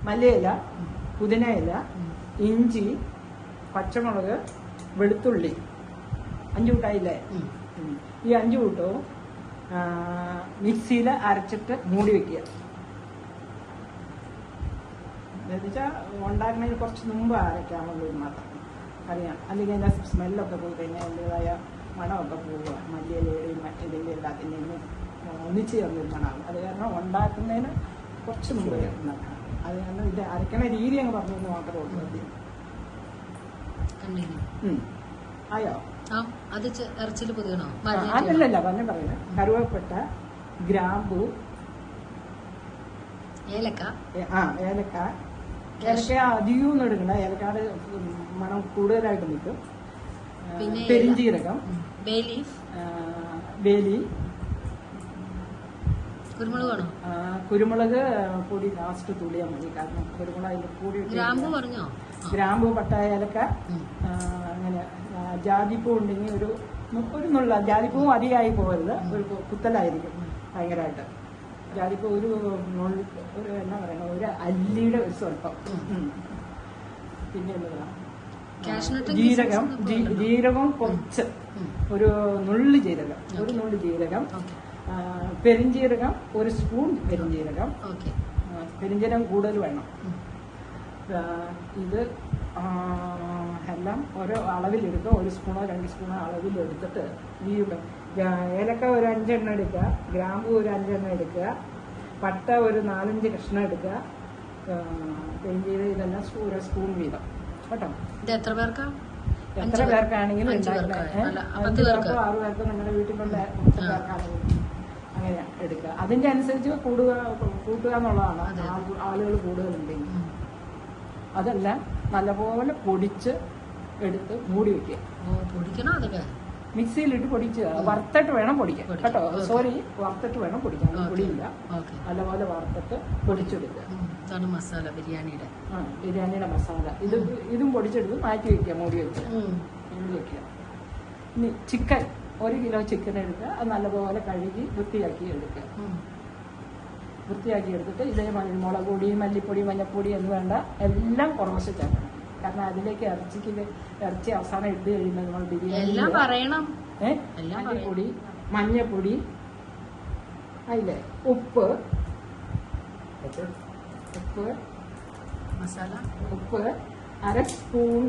മല്ലിയില, പുതിനയില, ഇഞ്ചി, പച്ചമുളക്, വെളുത്തുള്ളി, 5 കൂട്ടായില്ലേ? ഈ 5 കൂട്ടവും മിക്സിയിൽ അരച്ചിട്ട് മൂടി വെക്കുക. എന്നുവെച്ചാൽ ഉണ്ടാക്കുന്നതിന് കുറച്ച് മുമ്പ് അരയ്ക്കാമുള്ളൂ മാത്രം അറിയാം. അല്ലെങ്കിൽ അതിൻ്റെ സ്മെല്ലൊക്കെ പോയി കഴിഞ്ഞാൽ അതിൻ്റെതായ മണമൊക്കെ പോവുക. മല്ലിയിലയുടെയും മറ്റേതിൻ്റെ എല്ലാത്തിൻ്റെയും ഒന്നിച്ച് ചേർന്നൊരു മണമാകും. അത് കാരണം ഉണ്ടാക്കുന്നതിന് കുറച്ച് മുമ്പ് ഉണ്ടാക്കണം. അത് കാരണം ഇത് അരയ്ക്കണ രീതി അങ്ങ് പറഞ്ഞെന്ന് മാത്രമേ ഉള്ളൂ. ആയോ? അതല്ലല്ല പറഞ്ഞ പറയുന്നത്. കറുവപ്പട്ട, ഗ്രാമ്പു, ഏലക്ക അധികമൊന്നും എടുക്കണ്ട. ഏലക്കാട് മണം കൂടുതലായിട്ട് നിൽക്കും. പെരിഞ്ജീരകം, ബേലി, കുരുമുളക് പൊടി ലാസ്റ്റ് തുള്ളിയാൽ മതി. കാരണം കുരുമുളക് അതിന്റെ കൂടി. ഗ്രാമ്പു, പട്ട, ഏലക്ക, അങ്ങനെ ജാതിപ്പൂ ഉണ്ടെങ്കിൽ ഒരു നുള്ള. ജാതിപ്പൂവും അധികമായി പോകരുത്, ഒരു കുത്തലായിരിക്കും ഭയങ്കരമായിട്ട്. ജാതിപ്പൂ ഒരു എന്നാ പറയുക, ഒരു അല്ലിയുടെ ഒരു സ്വല്പം. പിന്നെ ജീരകം കുറച്ച്, ഒരു നുള്ളി ജീരകം, പെരിഞ്ജീരകം, 1 സ്പൂൺ പെരിഞ്ജീരകം. പെരിഞ്ജീരകം കൂടുതൽ വേണം. ഇത് എല്ലാം ഓരോ അളവിലെടുക്കുക. 1 സ്പൂണോ 2 സ്പൂണോ അളവിലെടുത്തിട്ട് ഈ ഏലക്ക ഒരു 5 എണ്ണം എടുക്കുക, ഗ്രാമ്പു ഒരു 5 എണ്ണം എടുക്കുക, പട്ട ഒരു 4-5 കഷ്ണം എടുക്കുക, പെരിഞ്ജീരകം ഇതെല്ലാം 1 സ്പൂൺ വീതം കേട്ടോ. എത്ര പേർക്കാണെങ്കിലും 5 പേർക്കോ 6 പേർക്കോ നിങ്ങളുടെ വീട്ടിലുള്ള പേർക്കാണെങ്കിലും അങ്ങനെ എടുക്കുക. അതിന്റെ അനുസരിച്ച് കൂട്ടുക എന്നുള്ളതാണ്. ആളുകൾ കൂടുതലുണ്ടെങ്കിൽ അതെല്ലാം നല്ലപോലെ പൊടിച്ച് എടുത്ത് മൂടി വെക്കുക. മിക്സിയിലിട്ട് പൊടിച്ച് വറുത്തിട്ട് വേണം പൊടിക്കാൻ കേട്ടോ. സോറി, വറുത്തിട്ട് വേണം പൊടിക്കാൻ. പൊടിയില്ല, നല്ലപോലെ വറുത്തിട്ട് പൊടിച്ചെടുക്കുക. ബിരിയാണിയുടെ മസാല ഇതും പൊടിച്ചെടുത്ത് മാറ്റി വെക്കുക. മൂടി വെക്കുക. ഇനി ചിക്കൻ, 1 കിലോ ചിക്കൻ എടുക്കുക. അത് നല്ലപോലെ കഴുകി വൃത്തിയാക്കി എടുക്കുക. വൃത്തിയാക്കി എടുത്തിട്ട് ഇതേമാതിരി മുളക് പൊടി, മല്ലിപ്പൊടി, മഞ്ഞപ്പൊടി എന്ന് വേണ്ട എല്ലാം കുറച്ച് ചേർക്കണം. കാരണം അതിലേക്ക് ഇറച്ചി അവസാനം ഇട്ട് കഴിയുമ്പോൾ നമ്മൾ ബിരിയാണി മല്ലിപ്പൊടി, മഞ്ഞപ്പൊടി, അതിലെ ഉപ്പ്, മസാല, ഉപ്പ്, 1 സ്പൂൺ,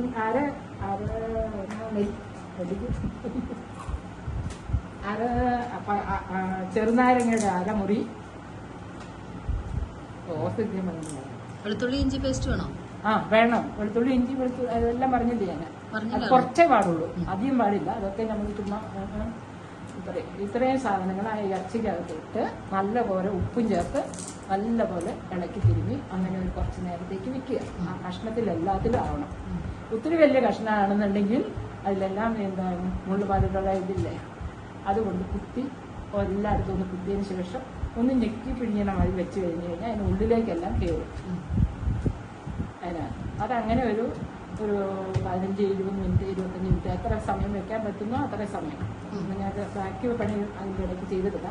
ചെറുനാരങ്ങയുടെ 1 മുറി, വെളുത്തുള്ളി ഇഞ്ചി പേസ്റ്റ് വേണോ? വേണം. വെളുത്തുള്ളി ഇഞ്ചി അതെല്ലാം പറഞ്ഞില്ലേ ഞാൻ. കുറച്ചേ പാടുള്ളൂ, അധികം പാടില്ല. അതൊക്കെ നമ്മൾ ചുമ്മാ ഇത്രയും സാധനങ്ങൾ ആ ഇറച്ചിക്കകത്തിട്ട് നല്ലപോലെ ഉപ്പും ചേർത്ത് നല്ലപോലെ ഇളക്കി തിരുമ്മി അങ്ങനെ ഒരു കുറച്ച് നേരത്തേക്ക് വെക്കുക. ആ കഷ്ണത്തിൽ എല്ലാത്തിലും ആവണം. ഒത്തിരി വലിയ കഷ്ണമാണെന്നുണ്ടെങ്കിൽ അതിലെല്ലാം എന്താണ് മുള്ളുപാടുള്ള ഇതില്ലേ, അതുകൊണ്ട് കുത്തി എല്ലായിടത്തും ഒന്ന് കുത്തിയതിന് ശേഷം ഒന്ന് ഞെക്കി പിഴിഞ്ഞ മതി വെച്ച് കഴിഞ്ഞ് കഴിഞ്ഞാൽ അതിന് ഉള്ളിലേക്കെല്ലാം കയറും. അതങ്ങനെ ഒരു 15-20 മിനിറ്റ് 25 മിനിറ്റ് എത്ര സമയം വെക്കാൻ പറ്റുന്നോ അത്ര സമയം. ഞാൻ ബാക്കി പണി അതിൻ്റെ ഇടയ്ക്ക് ചെയ്തിട്ടില്ല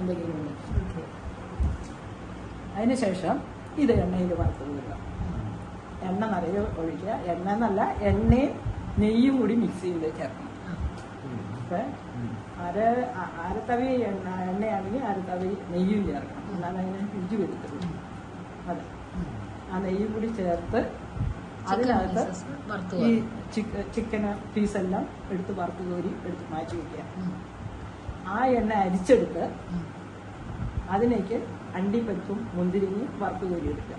എന്തെങ്കിലും ഉണ്ട്. അതിനുശേഷം ഇത് എണ്ണയിൽ വറുത്ത് കൊടുക്കുക. എണ്ണ നിറയെ ഒഴിക്കുക. എണ്ണ എന്നല്ല, എണ്ണയും നെയ്യും കൂടി മിക്സ് ചെയ്ത് ചേർക്കണം. അരത്തവി എണ്ണയാണെങ്കിൽ അരത്തവി നെയ്യും ചേർക്കണം. എന്നാലും അതിന് രുചി വരുത്തുള്ളൂ. അതെ, ആ നെയ്യും കൂടി ചേർത്ത് അതിനകത്ത് ഈ ചിക്കൻ പീസെല്ലാം എടുത്ത് വറുത്ത് കോരി എടുത്ത് മാറ്റി വയ്ക്കുക. ആ എണ്ണ അരിച്ചെടുത്ത് അതിലേക്ക് അണ്ടിപ്പരിപ്പും മുന്തിരിങ്ങയും വറുത്ത് കോരി എടുക്കുക.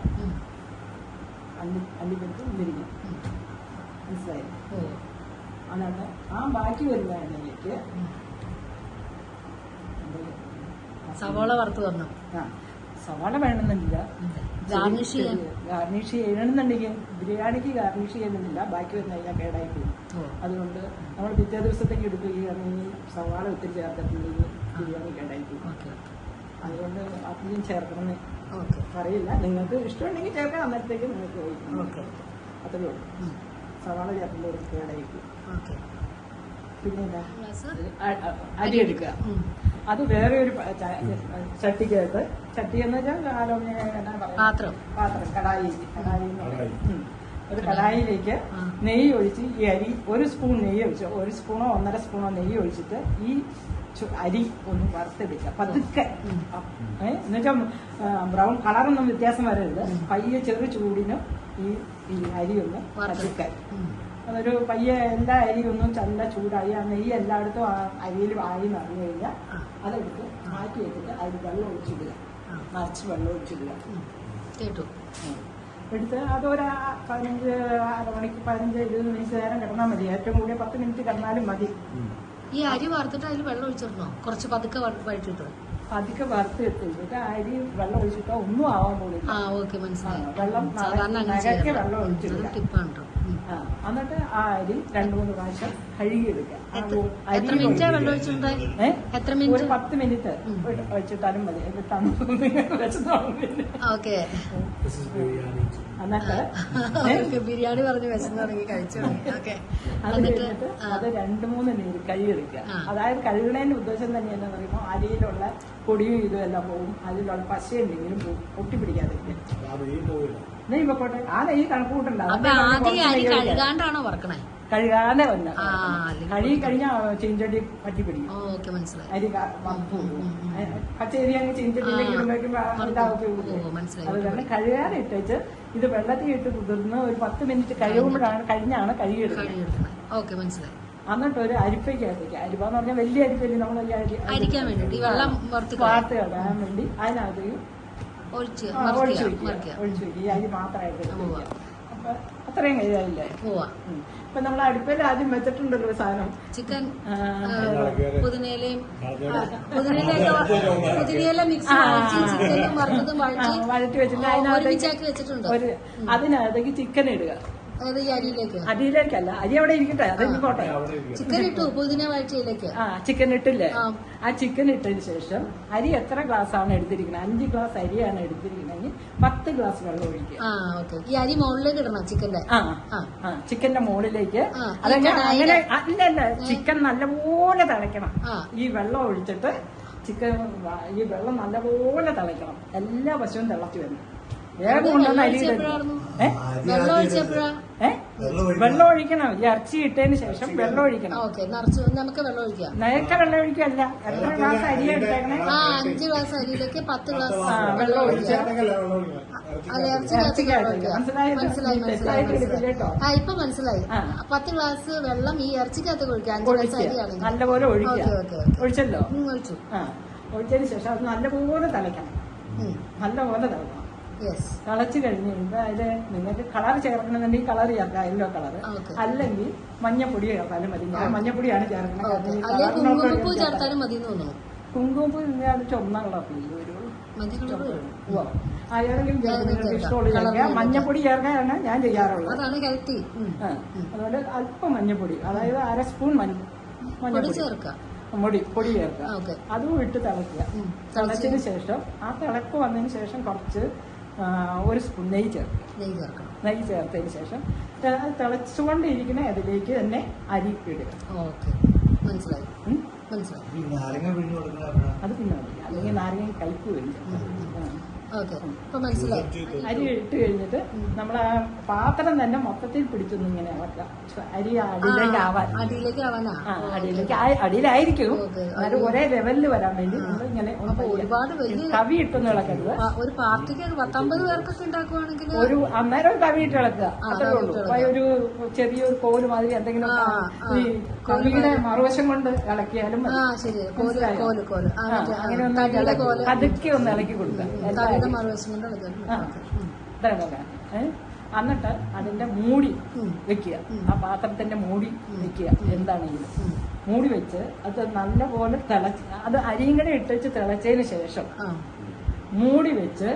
അണ്ടിപ്പരിപ്പും മുന്തിരിങ്ങയും മനസ്സിലായി. എന്നിട്ട് ആ ബാക്കി വരുന്ന എണ്ണയിലേക്ക് സവാള വറുത്ത് വരണം. സവാള വേണമെന്നില്ല, ഗാർണിഷ് ചെയ്യണമെന്നുണ്ടെങ്കിൽ ബിരിയാണിക്ക് ഗാർണിഷ് ചെയ്യുന്നില്ല. ബാക്കി വന്നു കഴിഞ്ഞാൽ കേടായി പോകും. അതുകൊണ്ട് നമ്മൾ പിറ്റേ ദിവസത്തേക്ക് എടുക്കുകയാണെങ്കിൽ സവാള ഒത്തിരി ചേർത്തിട്ടുണ്ടെങ്കിൽ ബിരിയാണി കേടായി പോകും. അതുകൊണ്ട് അധികം ചേർക്കണമെന്ന് അറിയില്ല. നിങ്ങൾക്ക് ഇഷ്ടമുണ്ടെങ്കിൽ ചേർക്കാം, അന്നേരത്തേക്ക് നിങ്ങൾക്ക് കഴിക്കും. അത്രയേ ഉള്ളൂ. സവാള ചേർക്കുമ്പോൾ കേടായി പോകും. പിന്നെ അരി എടുക്കുക. അത് വേറെ ഒരു ചട്ടിക്കകത്ത്, ചട്ടി എന്ന് വെച്ചാൽ എന്നാ പറയാ, പാത്രം കടായി ഒരു കടായിലേക്ക് നെയ്യ് ഒഴിച്ച് ഈ അരി ഒരു സ്പൂൺ നെയ്യ് ഒഴിച്ച് 1 സ്പൂണോ 1.5 സ്പൂണോ നെയ്യ് ഒഴിച്ചിട്ട് ഈ അരി ഒന്ന് വറുത്തെടുക്കുക പതുക്കെ. എന്നുവെച്ചാൽ ബ്രൗൺ കളറൊന്നും വ്യത്യാസം വരരുത്. പയ്യെ ചെറു ചൂടിനും ഈ അരി ഒന്ന് പതുക്കെ അതൊരു പയ്യെ എല്ലാ അരിയും ഒന്നും നല്ല ചൂടായി ആ നെയ്യ് എല്ലായിടത്തും ആ അരിയിൽ ആയി നിറഞ്ഞു കഴിഞ്ഞാൽ അതെടുത്ത് മാറ്റി വെച്ചിട്ട് അതിൽ വെള്ളം ഒഴിച്ചിടുക, നിറച്ച് വെള്ളം ഒഴിച്ചിടുക. എടുത്ത് അതൊരു 15-20 മിനിറ്റ് നേരം കിടന്നാൽ മതി. ഏറ്റവും കൂടിയ 10 മിനിറ്റ് കിടന്നാലും മതി. ഈ അരി വറുത്തിട്ട് അതിൽ വെള്ളം ഒഴിച്ചിടണോ? കുറച്ച് പതുക്കെ വഴിച്ചിട്ടോ? പതുക്കെ വറുത്ത് എടുത്തിട്ട് അരി വെള്ളം ഒഴിച്ചിട്ടോ ഒന്നും ആവാൻ പോലും. മനസ്സിലായി. വെള്ളം നഗയ്ക്ക് വെള്ളം ഒഴിച്ചിട്ടില്ല. ടിപ്പാണ്. എന്നിട്ട് ആ അരി 2-3 പ്രാവശ്യം കഴുകിയെടുക്കുക. എത്ര മിനിറ്റ് വെള്ളം ഒഴിച്ചിട്ടുണ്ടായി? എത്ര മിനിറ്റ്? ഒരു 10 മിനിറ്റ് ഒഴിച്ചിട്ടാലും മതി. ഓക്കെ. എന്നിട്ട് ബിരിയാണി പറഞ്ഞ് വിശന്ന് തുടങ്ങി കഴിച്ചു. അത് കഴിഞ്ഞിട്ട് അത് 2-3 നീര് കഴുകിയെടുക്കുക. അതായത് കഴുകണേന്റെ ഉദ്ദേശം തന്നെ എന്താണെന്ന് പറയുമ്പോൾ അരിയിലുള്ള പൊടിയും ഇതും എല്ലാം പോകും, അതിലുള്ള പശയുണ്ടെങ്കിലും ഒട്ടിപ്പിടിക്കാതിരിക്കും. നെയ്യ് പൊക്കോട്ടെ. ആ നെയ്യ് കണക്ക് കൂട്ടുണ്ടാവും. കഴുകാണ്ടാണോ വറക്കണേ? കഴുകാതെ വല്ല കഴുകി കഴിഞ്ഞാൽ ചീഞ്ചട്ടി പറ്റിപ്പിടിക്കും. അരി പച്ചരി അങ്ങ് ചീഞ്ചട്ടിയിലേക്ക് ഇടുമ്പോഴേക്കും അത് തന്നെ കഴുകാതെ ഇട്ടേച്ച് ഇത് വെള്ളത്തിൽ ഇട്ട് കുതിർന്ന് ഒരു 10 മിനിറ്റ് കഴിഞ്ഞാണ് കഴുകിയെടുക്കുന്നത്. എന്നിട്ട് ഒരു അരിപ്പയ്ക്കകത്തേക്ക്, അരിപ്പാന്ന് പറഞ്ഞാൽ വലിയ അരിപ്പല്ലേ നമ്മൾ അരിക്കാൻ വേണ്ടി വാർത്ത് കളയാൻ വേണ്ടി അതിനകത്തേക്ക് ഒഴിച്ചു വെക്കുക. ഈ അരി മാത്രമായിട്ട് അപ്പൊ അത്രയും കഴിയായില്ലേ? ഇപ്പൊ നമ്മൾ അടുപ്പിൽ ആദ്യം വെച്ചിട്ടുണ്ടല്ലോ സാധനം, ചിക്കൻ പുതിനയിലയും മിക്സ് വഴറ്റി വെച്ചിട്ട് അതിനകത്തേക്ക് ചിക്കൻ ഇടുക. അരിയിലേക്കല്ല, അരി അവിടെ ഇരിക്കട്ടെ, അതിന് പോട്ടെ. ചിക്കൻ ഇട്ടു, പുതിന വഴറ്റിയിലേക്ക് ചിക്കൻ ഇട്ടില്ലേ? ആ ചിക്കൻ ഇട്ടതിന് ശേഷം അരി എത്ര ഗ്ലാസ് ആണ് എടുത്തിരിക്കുന്നത്? 5 ഗ്ലാസ് അരിയാണ് എടുത്തിരിക്കണമെങ്കിൽ 10 ഗ്ലാസ് വെള്ളം ഒഴിക്കുക. ഈ അരി മുകളിലേക്ക് ഇടണം ചിക്കന്റെ. ചിക്കന്റെ മുകളിലേക്ക് അങ്ങനെ അല്ല, ചിക്കൻ നല്ലപോലെ തിളയ്ക്കണം. ഈ വെള്ളം ഒഴിച്ചിട്ട് ചിക്കൻ ഈ വെള്ളം നല്ലപോലെ തിളയ്ക്കണം. എല്ലാ വശവും തിളച്ചു വരണം. വേഗം കൊണ്ടുവന്ന് അരി വെള്ളം ഒഴിക്കണം. ഇറച്ചി ഇട്ടതിന് ശേഷം വെള്ളം ഒഴിക്കണം. നമുക്ക് വെള്ളം ഒഴിക്കാം. നേരത്തെ വെള്ളം ഒഴിക്കല്ല. എത്ര ഗ്ലാസ് അരി എടുത്തേക്കണേ? 5 ഗ്ലാസ് അരിയിലേക്ക് 10 ഗ്ലാസ് വെള്ളം ഒഴിച്ച് ഇപ്പൊ മനസ്സിലായി. 10 ഗ്ലാസ് വെള്ളം ഈ ഇറച്ചിക്കകത്ത് ഒഴിക്കാം. 5 ഗ്ലാസ് അരിയാണെങ്കിൽ നല്ലപോലെ ഒഴിക്കുക. ഒഴിച്ചല്ലോ? ഒഴിച്ചു. ഒഴിച്ചതിന് ശേഷം അത് നല്ലപോലെ തിളയ്ക്കണം. നല്ലപോലെ തിളക്കണം. തിളച്ച് കഴിഞ്ഞ് കഴിയുമ്പോൾ അതില് നിങ്ങൾക്ക് കളർ ചേർക്കണമെന്നുണ്ടെങ്കിൽ കളർ ചേർക്കാം, യെല്ലോ കളർ. അല്ലെങ്കിൽ മഞ്ഞപ്പൊടി ചേർത്താലും മതി. ഞാൻ മഞ്ഞപ്പൊടിയാണ് ചേർക്കുന്നത്. കുങ്കുമപ്പൂ അത് ചുമന്ന കളറില്ല വരുള്ളൂ. ആരെങ്കിലും ഇഷ്ടമുള്ള ചേർക്കാം. മഞ്ഞപ്പൊടി ചേർക്കാനാണ് ഞാൻ ചെയ്യാറുള്ളത്. അതുകൊണ്ട് അല്പം മഞ്ഞപ്പൊടി, അതായത് 1/2 സ്പൂൺ മഞ്ഞപ്പൊടി ചേർക്കാം. പൊടി ചേർക്കുക. അതും ഇട്ട് തിളക്കുക. തിളച്ചതിന് ശേഷം ആ തിളക്ക് വന്നതിന് ശേഷം കുറച്ച് 1 സ്പൂൺ നെയ്യ് ചേർക്കുക. നെയ്യ് ചേർത്തതിന് ശേഷം തിളച്ചുകൊണ്ടിരിക്കുന്ന അതിലേക്ക് തന്നെ അരി ഇടുക. മനസ്സിലായി. അത് പിന്നെ മതി, അല്ലെങ്കിൽ നാരങ്ങ കയ്പ് വരും. മനസ്സിലായി. അരി ഇട്ട് കഴിഞ്ഞിട്ട് നമ്മൾ ആ പാത്രം തന്നെ മൊത്തത്തിൽ പിടിച്ചൊന്നും ഇങ്ങനെ ഇളക്കുക. അരി അടിയിലായിരിക്കും, അത് ഒരേ ലെവലിൽ വരാൻ വേണ്ടി നമ്മൾ ഇങ്ങനെ കവി ഇട്ടൊന്നും ഇളക്കരുത്. ഒരു പാർട്ടിക്ക് 19 പേർക്കൊക്കെ ഉണ്ടാക്കുവാണെങ്കിൽ ഒരു അന്നേരം കവി ഇട്ട് ഇളക്കുക, അത്രേ ഉള്ളൂ. ഒരു ചെറിയൊരു കോല് മാതിരി എന്തെങ്കിലും ഈ കവിയുടെ മറുവശം കൊണ്ട് ഇളക്കിയാലും അങ്ങനെ ഒന്ന് അതൊക്കെ ഒന്ന് ഇളക്കി കൊടുക്കുക. എന്നിട്ട് അതിന്റെ മൂടി വെക്കുക. ആ പാത്രത്തിന്റെ മൂടി വെക്കുക. എന്താണെങ്കിലും മൂടി വെച്ച് അത് നല്ലപോലെ അത് അരിയും കൂടെ ഇട്ടുവെച്ച് തിളച്ചതിന് ശേഷം മൂടി വെച്ച്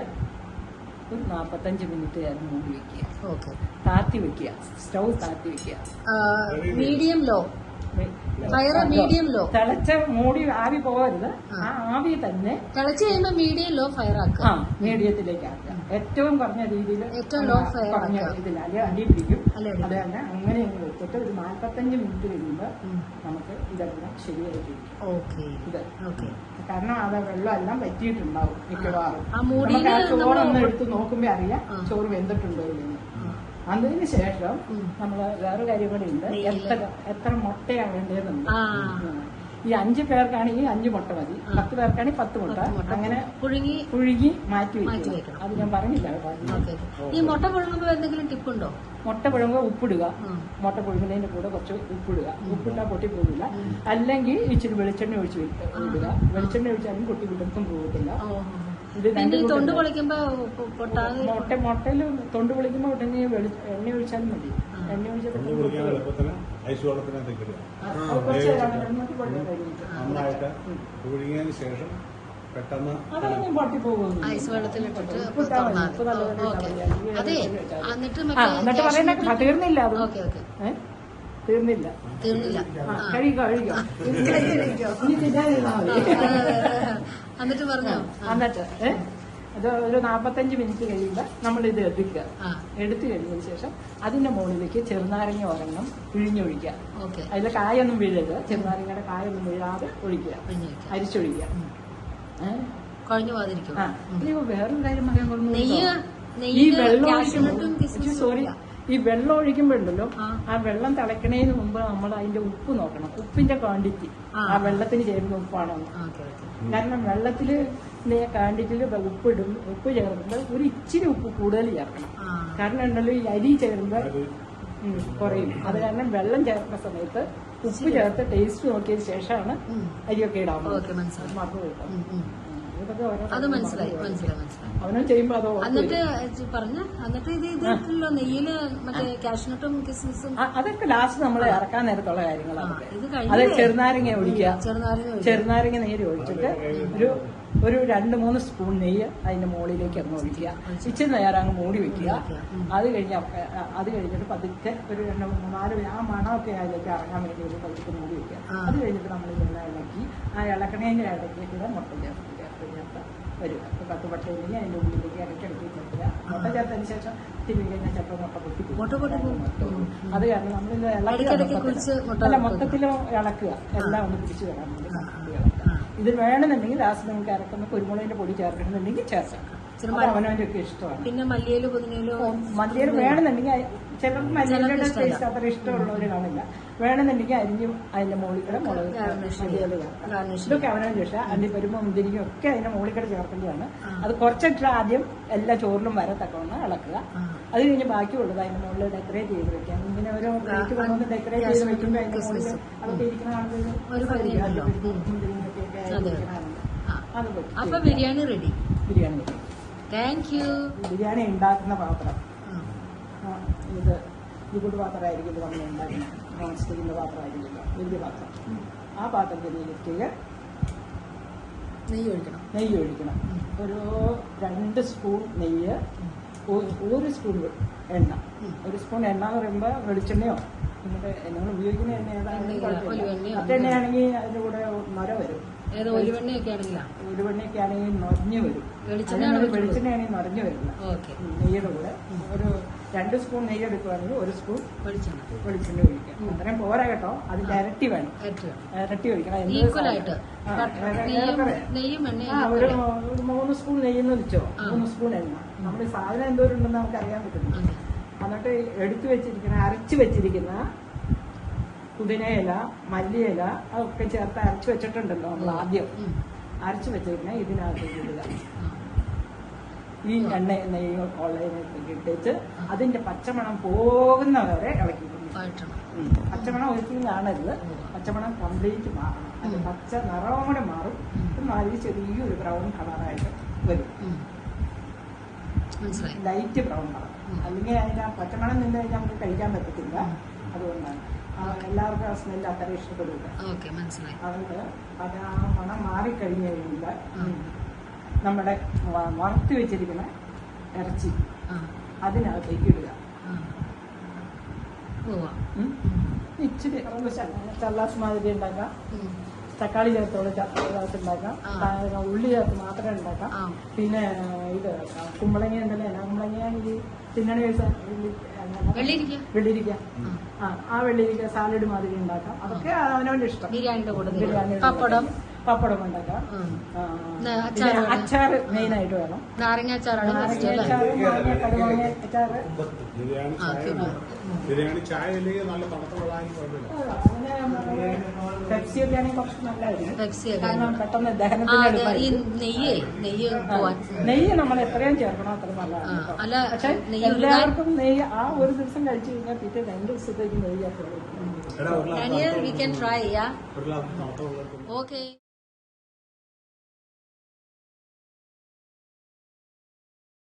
ഒരു 45 മിനിറ്റ് നേരം മൂടി വെക്കുക. താത്തി വെക്കുക. സ്റ്റൗ താത്തി വെക്കുക. Medium low fire medium low. തിളച്ച മൂടി ആവി പോകരുത്. ആ ആവി തന്നെ തിളച്ച് കഴിയുമ്പോ മീഡിയം ലോ ഫയർ ആക്കുക. മീഡിയത്തിലേക്ക് ആക്കുക. ഏറ്റവും കുറഞ്ഞ രീതിയിൽ ഏറ്റവും ലോ ഫയർ കുറഞ്ഞ ഇതിൽ അടി പിടിക്കും. അത് തന്നെ അങ്ങനെ വെച്ചിട്ട് ഒരു 45 മിനിറ്റ് കഴിയുമ്പോൾ നമുക്ക് ഇതെല്ലാം ശരിയായിട്ട് ഇത് കാരണം അത് വെള്ളം എല്ലാം വറ്റിയിട്ടുണ്ടാവും മിക്കവാറും. നമുക്ക് ആ ചോറൊന്ന് എടുത്ത് നോക്കുമ്പോ അറിയാം ചോറ് വെന്തിട്ടുണ്ടോ ഇല്ലെന്ന്. അതിന് ശേഷം നമ്മള് വേറെ കാര്യം കൂടെ ഉണ്ട്. എത്ര മുട്ടയാണ് വേണ്ടതെന്നുണ്ട്. ഈ 5 പേർക്കാണെങ്കിൽ 5 മുട്ട മതി. 10 പേർക്കാണെങ്കിൽ 10 മുട്ട. അങ്ങനെ പുഴുങ്ങി മാറ്റി വെക്കണം. അത് ഞാൻ പറഞ്ഞില്ല. ഈ മുട്ട പുഴുങ്ങുമ്പോ എന്തെങ്കിലും ടിപ്പുണ്ടോ? മുട്ട പുഴുങ്ങുക ഉപ്പിടുക. മുട്ട പുഴുങ്ങുന്നതിന്റെ കൂടെ കുറച്ച് ഉപ്പിടുക. ഉപ്പിട്ടാൽ പൊട്ടി പോകില്ല. അല്ലെങ്കിൽ ഇച്ചിരി വെളിച്ചെണ്ണ ഒഴിച്ച് ഇടുക. വെളിച്ചെണ്ണ ഒഴിച്ചാലും പൊട്ടി വിടും പോകത്തില്ല. തൊണ്ട് പൊളിക്കുമ്പോ മുട്ടയിൽ തൊണ്ട് പൊളിക്കുമ്പോ ഉടനെ എണ്ണ ഒഴിച്ചാലും മതി. എണ്ണ ഒഴിച്ചിട്ട് നന്നായിട്ട് പുഴുങ്ങിയതിന് ശേഷം പെട്ടെന്ന് അതൊന്നും പൊട്ടി പോകുന്നു. ഐസ് വെള്ളത്തിലിട്ടിട്ട് എന്നിട്ട് പറയുന്ന തീർന്നില്ല. തീർന്നില്ല കഴിയുക എന്നിട്ട് പറഞ്ഞോ. എന്നിട്ട് അത് ഒരു 45 മിനിറ്റ് കഴിയുമ്പോൾ നമ്മളിത് എടുക്കുക. എടുത്തു കഴിഞ്ഞതിന് ശേഷം അതിന്റെ മുകളിലേക്ക് ചെറുനാരങ്ങ ഒരെണ്ണം പിഴിഞ്ഞൊഴിക്കുക. അതിലെ കായൊന്നും വീഴരുത്. ചെറുനാരങ്ങയുടെ കായൊന്നും വീഴാതെ ഒഴിക്കുക. അരിച്ചൊഴിക്കുക. ഇനി വേറൊരു കാര്യം പറയാൻ പറഞ്ഞു. ഈ വെള്ളം ഈ വെള്ളം ഒഴിക്കുമ്പോണ്ടല്ലോ ആ വെള്ളം തിളക്കണതിന് മുമ്പ് നമ്മൾ അതിന്റെ ഉപ്പ് നോക്കണം. ഉപ്പിന്റെ ക്വാണ്ടിറ്റി ആ വെള്ളത്തിന് ചേരുന്ന ഉപ്പാണോ. കാരണം വെള്ളത്തില് ക്വാണ്ടിറ്റിയിൽ ഉപ്പ് ചേർക്കുമ്പോൾ ഒരു ഇച്ചിരി ഉപ്പ് കൂടുതൽ ചേർക്കണം. കാരണം ഉണ്ടല്ലോ ഈ അരി ചേരുമ്പോൾ കുറയും. അത് കാരണം വെള്ളം ചേർക്കുന്ന സമയത്ത് ഉപ്പ് ചേർത്ത് ടേസ്റ്റ് നോക്കിയതിന് ശേഷമാണ് അരിയൊക്കെ ഇടാവുന്നത്. അത് മനസ്സിലായി. അവനും ചെയ്യുമ്പോ അതോ എന്നിട്ട് പറഞ്ഞ എന്നിട്ട് ഇതില്ലോ നെയ്യില് മറ്റേ കാഷ്നട്ടും കിസ്മിസും അതൊക്കെ ലാസ്റ്റ് നമ്മൾ ഇറക്കാൻ നേരത്തുള്ള കാര്യങ്ങളാണ്. അത് ചെറുനാരങ്ങ ഒഴിക്കുക. ചെറുനാരങ്ങ നീര് ഒഴിച്ചിട്ട് ഒരു 2-3 സ്പൂൺ നെയ്യ് അതിന്റെ മുകളിലേക്ക് അങ്ങ് ഒഴിക്കുക. ഇച്ചിരി നേരം അങ്ങ് മൂടി വെക്കുക. അത് കഴിഞ്ഞിട്ട് പതുക്കെ ഒരു 2-4 ആ മണമൊക്കെ അതിലേക്ക് ഇറങ്ങാൻ വേണ്ടി ഒരു പതുക്കെ മൂടി വെക്കുക. അത് കഴിഞ്ഞിട്ട് നമ്മൾ ഇതെല്ലാം ഇളക്കി ആ ഇളക്കണേന്റെ ഇടയ്ക്ക് കൂടെ മുട്ട ചേർത്ത് വരിക. 10 മുട്ട ഉണ്ടെങ്കിൽ അതിന്റെ ഉള്ളിലേക്ക് ഇടയ്ക്കിടയ്ക്ക് വെക്കുക. മുട്ട ചേർത്തതിന് ശേഷം തിരികെ കഴിഞ്ഞാൽ ചിലപ്പോൾ മുട്ട പൊട്ടിപ്പോകും. അത് കാരണം നമ്മളിത് ഇളക്കുക. മൊത്തത്തിൽ ഇളക്കുക. എല്ലാം ഒന്ന് പിടിച്ചു വരാൻ വേണ്ടി ഇളക്കുക. ഇത് വേണമെന്നുണ്ടെങ്കിൽ ലാസ്റ്റ് നിങ്ങൾക്ക് ഇറക്കുന്ന കുരുമുളകിന്റെ പൊടി ചേർക്കണമെന്നുണ്ടെങ്കിൽ ചേർക്കാം. അവനവന്റെ ഒക്കെ ഇഷ്ടമാണ്. പിന്നെ മല്ലിയില് മല്ലിയില് വേണമെന്നുണ്ടെങ്കിൽ ചിലർക്ക് മല്ലിയുടെ ടേസ്റ്റ് അത്ര ഇഷ്ടമുള്ളവർ കാണില്ല. വേണമെന്നുണ്ടെങ്കിൽ അരിഞ്ഞും അതിന്റെ മുകളിൽ കൂടെ മുളക് മല്ലിയില ചേർക്കാം. ഇതൊക്കെ അവനവന്റെ ഇഷ്ടം. അണ്ടിപ്പരിപ്പും മുന്തിരിക്കും ഒക്കെ അതിന്റെ മുകളിൽ കൂടെ ചേർക്കേണ്ടതാണ്. അത് കുറച്ചിട്ട് ആദ്യം എല്ലാ ചോറിലും വരത്തക്കവണ്ണം ഇളക്കുക. അത് കഴിഞ്ഞ് ബാക്കിയുള്ളത് അതിന്റെ മുകളിൽ ഡെക്കറേറ്റ് ചെയ്ത് വെക്കാം. ഇങ്ങനെ ഓരോ പ്ലേറ്റ് കൊണ്ടുവന്ന് ഡെക്കറേറ്റ് ചെയ്ത് വെക്കുമ്പോൾ അതിന്റെ മുകളിൽ അതൊക്കെ ഇരിക്കുന്ന അപ്പൊ biryani ready. Biryani ready. Thank you. Biryani ഉണ്ടാക്കുന്ന പാത്രം ഇത് ലിക്വിഡ് പാത്രമായിരിക്കും. ഇത് നമ്മൾ ഉണ്ടാക്കുന്നത് നോൺ സ്റ്റിക്കിന്റെ പാത്രമായിരിക്കില്ല, വലിയ പാത്രം. ആ പാത്രത്തിലേക്ക് നെയ്യ് ഒഴിക്കണം. ഒരു 2 സ്പൂൺ നെയ്യ്, 1 സ്പൂൺ എണ്ണ. 1 സ്പൂൺ എണ്ണ എന്ന് പറയുമ്പോൾ വെളിച്ചെണ്ണയോ നമ്മുടെ നമ്മൾ ഉപയോഗിക്കുന്ന എണ്ണ ഏതാണെങ്കിലും മറ്റെണ്ണയാണെങ്കിൽ അതിന്റെ കൂടെ നൊര വരും. ഒലിവെണ്ണയൊക്കെ ആണെങ്കിൽ നൊരഞ്ഞു വരും. വെളിച്ചെണ്ണയാണെങ്കിൽ നൊരഞ്ഞു വരില്ല. നെയ്യുടെ കൂടെ ഒരു 2 സ്പൂൺ നെയ്യ് എടുക്കുകയാണെങ്കിൽ 1 സ്പൂൺ വെളിച്ചെണ്ണ ഒഴിക്കാം. അത്രയും പോരാ കേട്ടോ. അതിന്റെ ഇരട്ടി വേണം. ഇരട്ടി ഒഴിക്കണം. ഒരു 3 സ്പൂൺ നെയ്യെന്ന് വെച്ചോ, 3 സ്പൂൺ എണ്ണ. നമ്മൾ സാധനം എന്തോരം ഉണ്ടെന്ന് നമുക്ക് അറിയാൻ പറ്റുന്നു. എന്നിട്ട് അരച്ചു വെച്ചിരിക്കുന്ന പുതിനയില, മല്ലിയില അതൊക്കെ ചേർത്ത് അരച്ചു വെച്ചിട്ടുണ്ടല്ലോ നമ്മൾ ആദ്യം. അരച്ചു വെച്ചിരിക്കുന്ന ഇതിനകത്തേക്ക് ഇടുക. ഈ എണ്ണ നെയ്യ് ഉള്ളതിനകത്തേക്ക് ഇട്ടിട്ട് അതിന്റെ പച്ചമണം പോകുന്നവരെ ഇളക്കി. പച്ചമണം ഒരിക്കലും കാണരുത്. പച്ചമണം കംപ്ലീറ്റ് മാറണം. അത് പച്ച നിറവും കൂടെ മാറും. മാറി ചെറിയൊരു ബ്രൗൺ കളറായിട്ട് വരും. Light brown colour. അല്ലെങ്കിൽ അതിന്റെ പച്ചമണം നിന്ന് കഴിഞ്ഞാൽ നമുക്ക് കഴിക്കാൻ പറ്റത്തില്ല. അതുകൊണ്ടാണ് എല്ലാവർക്കും ആ സ്മെല്ല് അത്ര ഇഷ്ടപ്പെടില്ല. അതുകൊണ്ട് അത് ആ മണം മാറിക്കഴിഞ്ഞു കഴിയുമ്പോൾ നമ്മുടെ വറുത്ത് വെച്ചിരിക്കുന്ന ഇറച്ചി അതിനകത്തേക്ക് ഇടുക. ഇച്ചിരി ഒന്ന് ചല്ലാസ് മാതിരി ഉണ്ടാക്കാം, തക്കാളി ചേർത്തോടെ ചല്ലാസ് ഉണ്ടാക്കാം, ഉള്ളി ചേർത്ത് മാത്രമേ ഉണ്ടാക്കാം. പിന്നെ ഇത് കുമ്പളങ്ങ ഉണ്ടല്ലോ, കുമ്പളങ്ങ ഈ തിന്നണ വെള്ളിരിക്ക, ആ വെള്ളിരിക്ക സാലഡ് മാതിരി ഉണ്ടാക്കാം. അതൊക്കെ അവനവന്റെ ഇഷ്ടം. ബിരിയാണിയുടെ കൂടെ ബിരിയാണി, പപ്പടം ഉണ്ടാക്കാം. അച്ചാറ് മെയിൻ ആയിട്ട് വേണം. നാരങ്ങ അച്ചാറാണ് ബിരിയാണി ചായ ഇല്ലെങ്കിൽ നല്ല തണുപ്പുള്ളതായി കുഴപ്പമില്ല. പെപ്സി ഒക്കെ ആണെങ്കിൽ കുറച്ച് നല്ലതായിരിക്കും. പെപ്സി കാരണം പെട്ടെന്ന് ദഹനത്തിന് നെയ്യ് നമ്മൾ എത്രയും ചേർക്കണം അത്ര നല്ലതാണ്. പക്ഷെ എല്ലാവർക്കും നെയ്യ് ആ ഒരു ദിവസം കഴിച്ചു കഴിഞ്ഞാൽ പിറ്റേ 2 ദിവസത്തേക്ക് നെയ്യ് we can try, yeah. ഒരു ഗ്ലാസ് തണുപ്പുള്ള Okay.